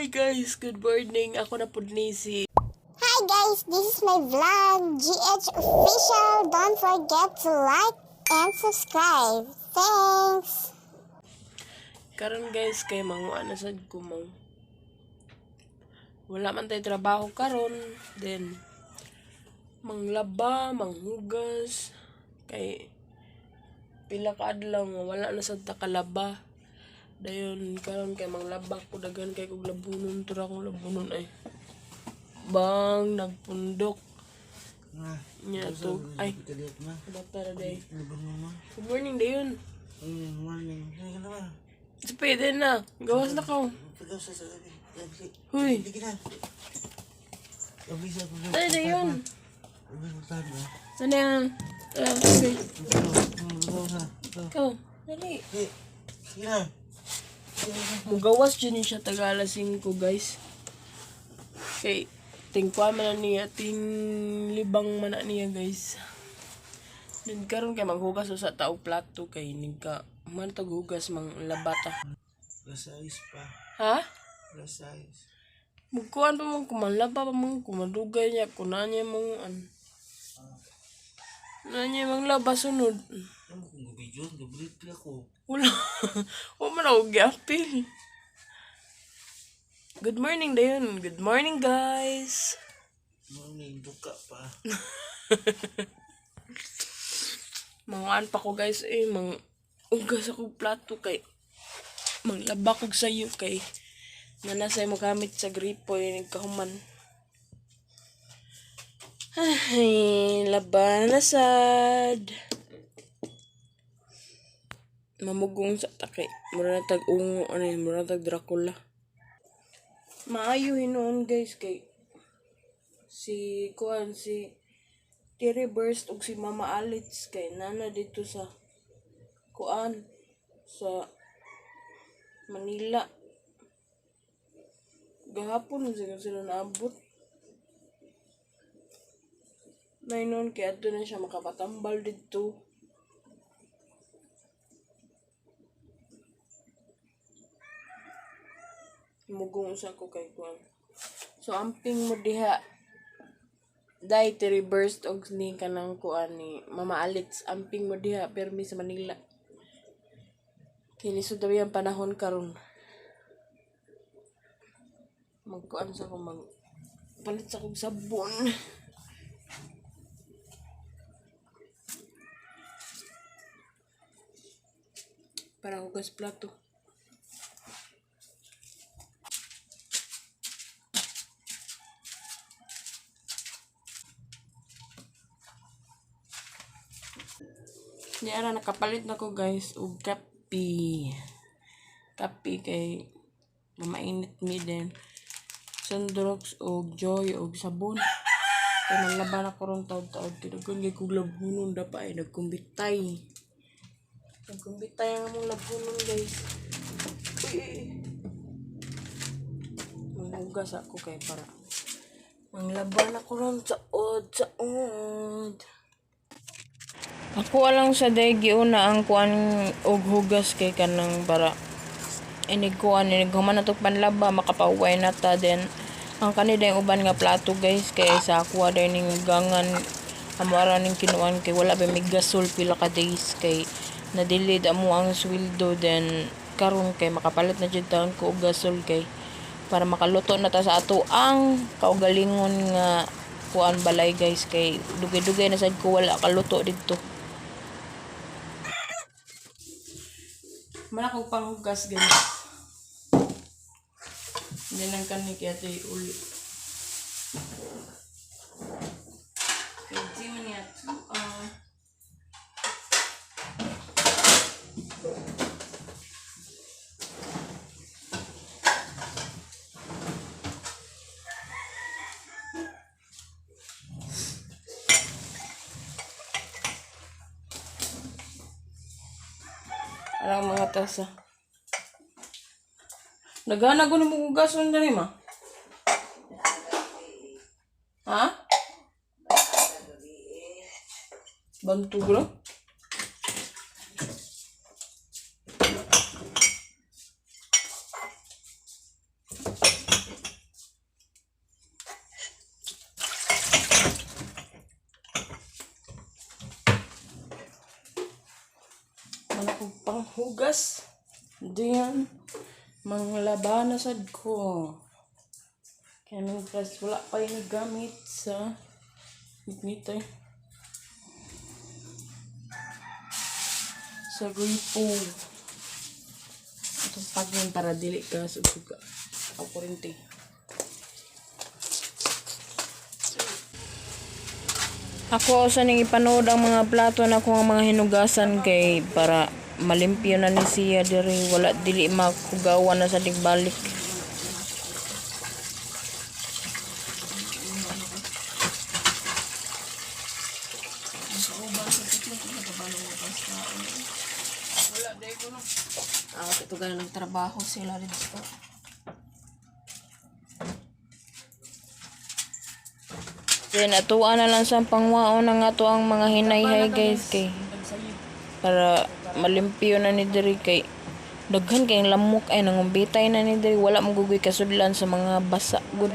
Hi guys, good morning. Ako na po ni si... Hi guys, this is my vlog, GH Official. Don't forget to like and subscribe. Thanks! Karon guys, kay manguan na sad ko mo. Wala man tayo trabaho karon. Then, manglaba, manghugas. Kay, pila ka adlaw nga wala na sad ta kalaba. Dayon, karon kay manglaba ko daghan kay kog labunon. Tura kong labunon ay. Bang, nagpundok. Nya to. Ay, dapat day. Good morning, dayon. Morning. Pwede na. Gawas na ka. Huy. Ay, dayon. Sana yan. Okay. Ikaw, dali. Mugawas dyan siya tagala 5 guys. Okay. Tingkwa man na niya. Libang man na niya guys. Nagkaroon kay maghugas sa tao plato kay nigka man taghugas mang labata. Lasais pa. Ha? Lasais. Mugkuan pa mong kumalaba pa mong kumadugay niya kunanya mong nanya mong laba sunod. Ano kung gabidyon? Gabriel ako. Wala. Wala man ako gyapil. Good morning dayon. Good morning guys. Morning. Buka pa. Mangaan pa ko guys ugas ako plato kay manglaba kog sayo kay nanasay mo gamit sa gripo yung nagkahuman. Ay, laban na sad. Mamugong sa takay. Mura na tag-ungo, mura na tag-Dracula. Maayo hinoon guys kay si Terry Burst ug si Mama Alitz kay nana dito sa sa Manila. Gahapon sila naabot. May noon kaya doon na siya makapatambal dito. Mugong sa ko kay kuan. So amping mo diha dai reversed og ni kanang kuan ni Mama Alex amping mo diha permi sa Manila. Kini daw yung panahon karon. Magkuan sa ko palit sa kong sabon. Para hugas plato. Yara nakapalit na ko guys og kape. Kape kay mainit mi din. Sundrox og Joy og sabon. Kay naglaban ako ron taod-taod kay daghan kay kog labunon dapat ay nagkumbitay. Nagkumbitay ang among labunon guys. Manghugas ako kay para manglaban ako ron saod. Ako alang sa day giuna ang kuan og hugas kay kanang para iniguan human na to panlaba makapauway na ta then ang kanila yung uban nga plato guys kay sa aqua dining gangan amara ning kinuan kay wala ba may gasol pila ka days kay na-delayed amo ang sweldo then karon kay makapalit na jud taon ko og gasol kay para makaluto na ta sa ato ang kaugalingon nga kuan balay guys kay dugay-dugay na sad ko wala kaluto didto. Mana kong panghugas ganyan. Hindi lang kani kaya ito uli. Pwede mo niya ito. Arang mga tasa. Nagana ko ni mo hugason na rin, ma? Ha? Bantog lang? hugas. Diyan. Manglaba na sad ko. Kaya nagpas wala pa yung gamit sa mitmito. Sa gripo. Itong pagyan para dili ka susuga. Ako kurente. Ako sa ning ipanood ang mga plato na kung ang mga hinugasan kay para malimpyo na ni siya diri wala dili makugawan na sa digbalik. Ito ganun ng trabaho sila dito. Then atuan na lang sa pangwaon na nga to ang mga hinayhay guys kay para malimpyo na ni diri kay daghan kay lamok ay nangumbitay na ni diri wala magugoy kasudlan sa mga basa gud.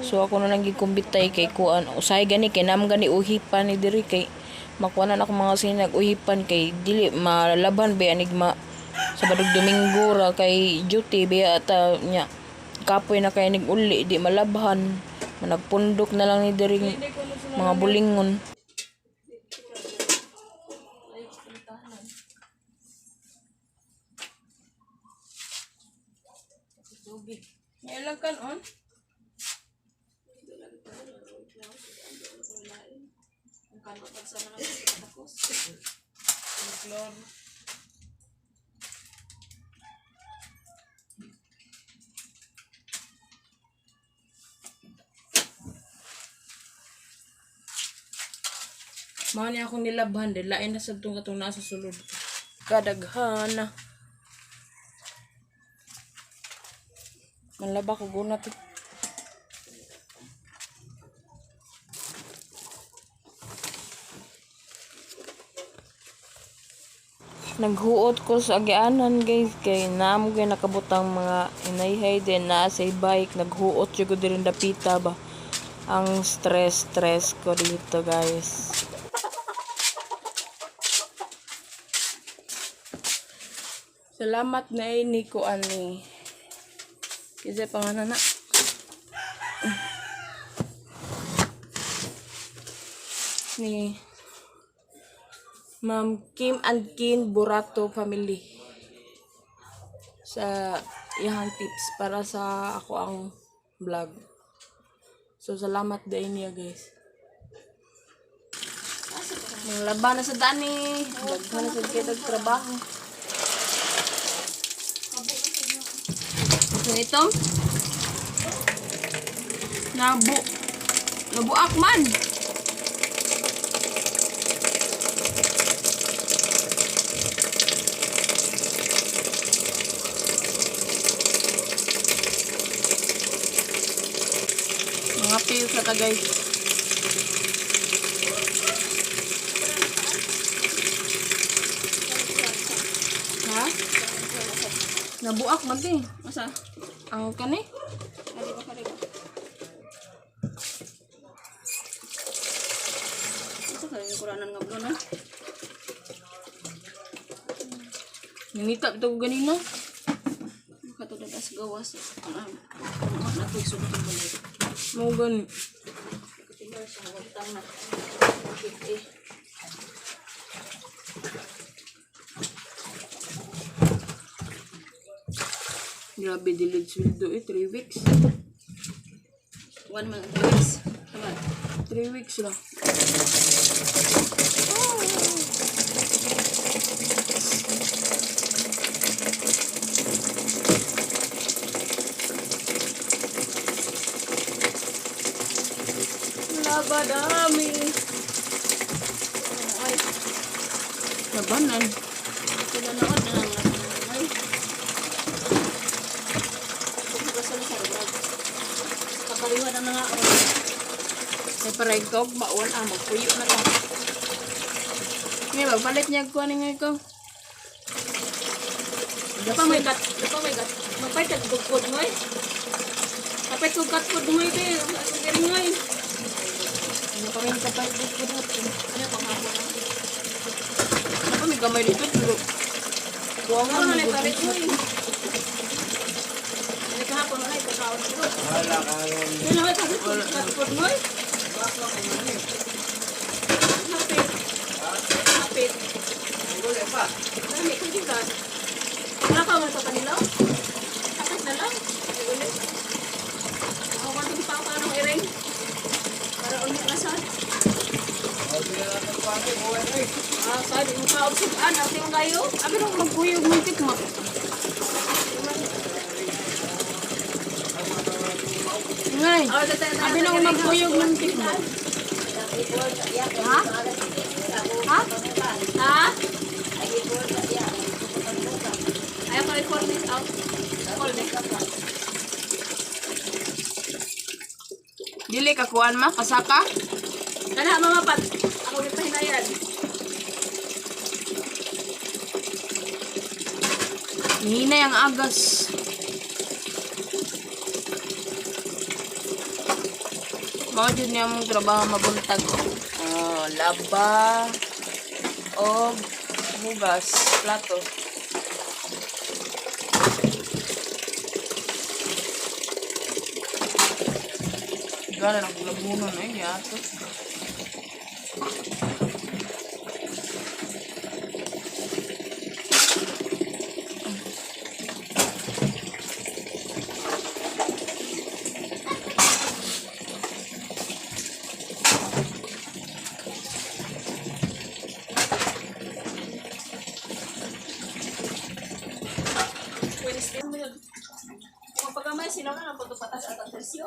So ako na lang gikumbitay kay kuan usay gani kay nam gani uhipan ni diri kay makuanan ako mga sinag uhipan kay dili malaban ba anigma sa badug Domingo ra kay duty biya ata nya kapoy na kay nig uli di malabhan managpundok na lang ni diri mga bulingon. Ilang kan on? Ang kanot sa mga tapos. Klor. Mani akong nilabhan din lain na sa katong nasa sulod. Kadaghan. Manlaba ko gunat. Naghuot ko sa agianan guys kay naamo kay nakabutang mga inayhay din na sa bike naghuot jud ko din dapita ba. Ang stress ko dito guys. Salamat na ini ko ani. Kasi pangalan na. Ni Ma'am Kim and Kin Burato family. Sa iyang tips para sa ako ang vlog. So salamat din niya guys. Ang laban na sa dani. Daghan na sa kitag trabaho. So ito nabuak man mga pil sa ta guys. Ha? Nabuak man din. Asa? Ang kani? Ito kaya kuranan nga blon ha? Nangitap ito ko ganina. Makatulad as gawas. Natigso ko ito balik. Mau gani. Katinggal siya. Wagtang na. Grabe delayed sweldo 3 weeks. 1 month, 3 weeks. Tama. 3 weeks lang. Labadami. Ay. Labanan. Sila naman na lang. Ay. Kapaliwan na nga ako. May paregkog, bauan magpuyo na lang. Ngayon, magpalit niya ko ano nga ikaw. Dapa may gat. Magpalit ka gugkod mo eh. Kapit ko gat-kod mo eh. Ang galing nga eh. Ano pa may kapit gugkod mo. Ano pa nga po na. Ano pa may gamay dito. Kuwangan Ano mo na gud. palit mo eh. Ano kahapon na ito kaon ko. Wala karon. Ano na ito kapod mo eh. Hapit. Hapit. Wala pa. Dami ko juga. Wala ka man sa kanila. Hapit na lang. Ay ulit. Ako man itong pao ka ng iring. Para ulit na sa. Sabi mo ka obsugan. Ate mo kayo. Abi nung magkuyog mo tikma. Ngay. Oh, Abi nang magkuyog ng tikma. Ha? Ha? Ha? Ayaw ko i-call this out. Call this out. Dili ka kuan ma kasaka. Kana mamapat. Ako gipahinayan. Hinay ang agas. Mao jud niya mong trabaho mabuntag. Laba o hugas plato. Gana nang labunon ay yato. Wednesday mo yun. Kung pagkamay, sino na ang pagpapatas at ang presyo?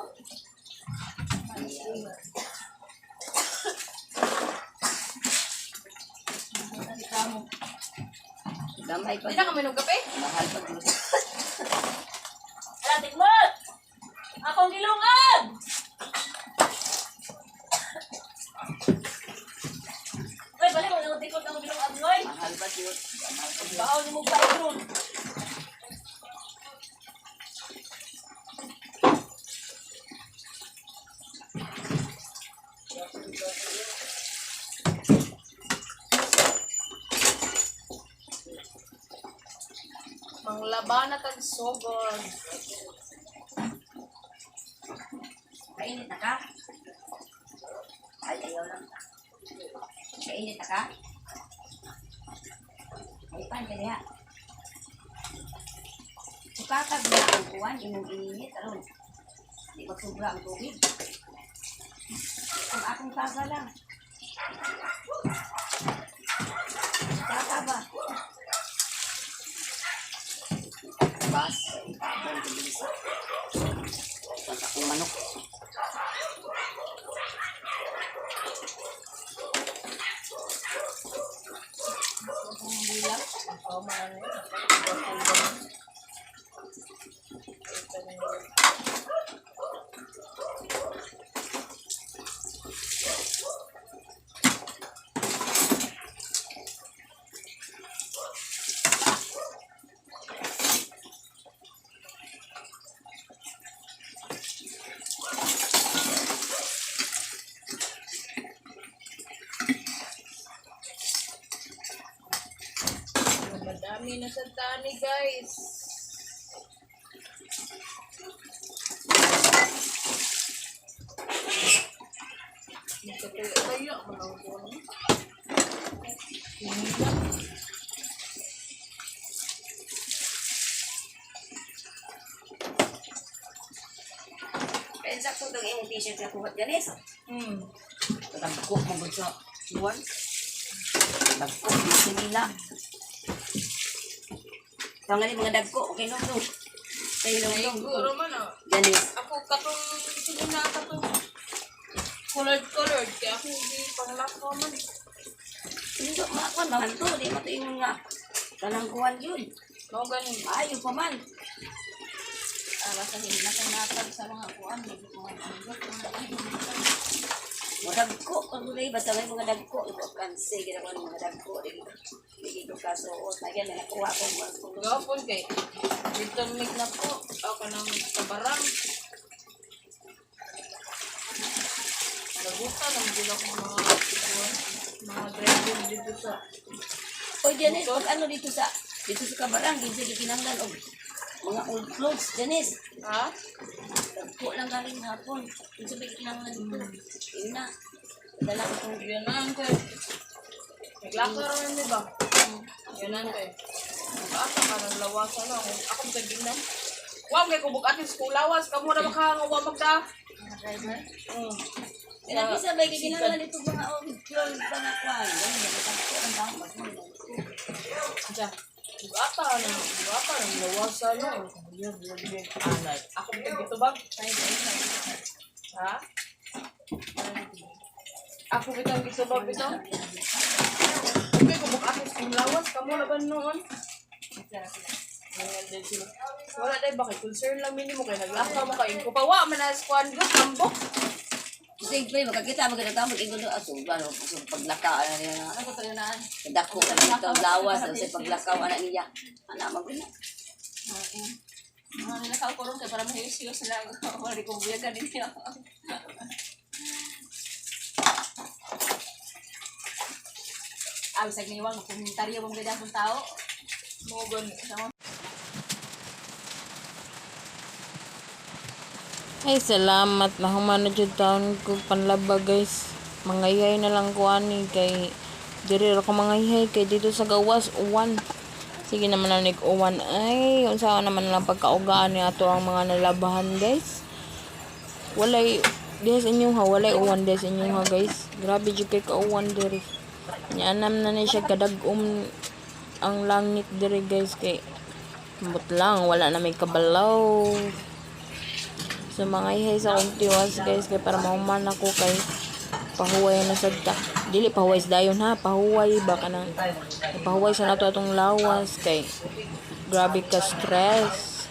Damay pa. Hindi na kami nung kape? Mahal pa dito. Alatik mo! Akong gilungan! Ay, balik mo nang tikot ng gilungan, ngoy! Mahal pa dito. Mahal pa dito. Bahaw ni mo ba yun? Manglaba na tag sogod. Kainit na ka? Ay, ayaw lang. Kainit na ka? Ay, pan ka niya. Sukatag na ang kuwan, init, aron. Di magsubra ang tubig. Kung akong kaga lang. Kaka ba? Bas, ipapon, bilisa. Basta kong manok. Madami na sa tani, guys. Kaya mo lang po. Pensa ko itong imong t-shirt na kuhat ganis. Tagko mo ba sa buwan? Tagko mo sa nila. Ito nga ni mga dagko, okay nung nung. Kayo nung nung. Siguro man ah. Ganis. Ako katong sige na katong colored kaya ako hindi panglako man. Hindi ko makakon, mahanto. Di mo ito yung nga. Kanang kuhan yun. Mao ganin. Ayaw pa man. Basta hindi na tayo natag sa mga kuwan. Mga Dagko, kung gulay, basta may mga dagko. Ito, kansi, ginawa ng mga dagko. Hindi ko kasuot. Nagyan, may nakuha ko mga kulong. Gapon kay dito mig na po ako nang kabarang. Naguta nang gila ko mga driver dito sa O, Janice, pag ano dito sa Dito sa kabarang, dito sa kinanglan o mga old clothes, Janice. Ha? Dagko lang galing hapon. Dito sa kinanglan dito. Yun na. Dala ko itong Yan na ang kay. Naglakar naman, di ba? Yan na ang kay. Mag-asa ka ng lawasan na. Ako magkaginan. Wow, may kubog atin sa lawas. Kamu na makahawa magda. driver. Hmm. Pinag-isabay kay kinanglan ito mga old clothes, mga kwan. Ganun, dagko ang dapat mo. Diyan. Mag-ata ng lawasan na. Yan, yan, yan. Anay. Ako dito ba? Ha? Ako bitang dito ba bito? Okay, kubog atin sa lawas. Kamu na ba noon? Ayan din sila. Wala dahil bakit concern lang minimo kay naglakaw mo kayo. Kupawa man na squad go tambok. Siyempre, magkakita, magkakita, mag-ingulo. So, ano, so, paglakaw, ano niya na. Ano ko tayo naan? Dako ka na ito, lawas, ano sa paglakaw, anak niya. Anak, maguna. Mga nilakaw ko rin kaya para mahiyos-hiyos sila. Wala kong buyagan din niya. Ay, sa giniwang, komentaryo mong ganyan kong tao. Mga ganyan. Ay, salamat. Nahumano jud taon ko panlaba, guys. Mangayhay na lang ko ani kay diri ra ko mangayhay kay dito sa gawas uwan. Sige naman na uwan. Ay, unsa naman lang pagkaugaan ni ato ang mga nalabahan, guys. Walay des inyong ha, walay uwan des inyong ha, guys. Grabe jud kay kauwan diri. Nyanam na ni siya kadag ang langit diri, guys, kay but lang wala na may kabalaw. So mga ihay sa akong tiwas, guys, kay para mahuman ako kay pahuway na sagta. Dili pahuway sa dayon ha, pahuway baka nang pahuway sa nato atong lawas kay grabe ka stress.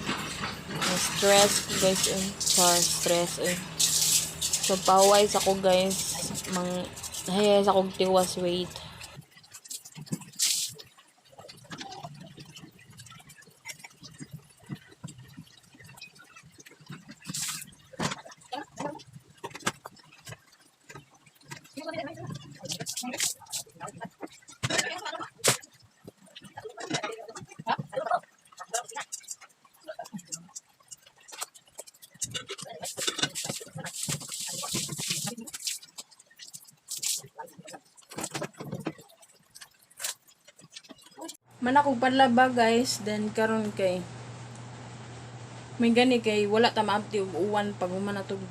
Na-stress ko, guys, stress eh. So pahuway sa ko, guys, hayay sa akong tiwas, wait. Manakog panlaba, guys, then karon kay may gani kay wala ta maabti og uwan pag human natog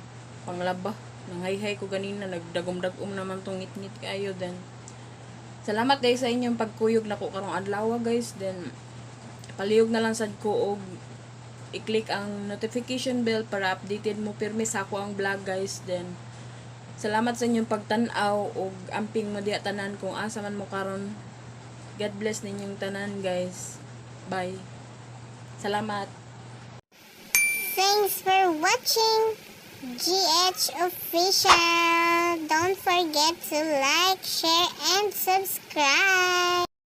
panglaba. Nangayhay ko ganina, nagdagom-dagom naman tong ngit-ngit kayo, then salamat dahil sa inyong pagkuyog nako karong adlaw, guys. Then palihog na lang sad ko og i-click ang notification bell para updated mo pirmi sa ako ang vlog, guys. Then salamat sa inyong pagtan-aw og amping mo diha tanan kung asa man mo karon. God bless ninyong tanan, guys. Bye. Salamat. Thanks for watching GH Official. Don't forget to like, share, and subscribe.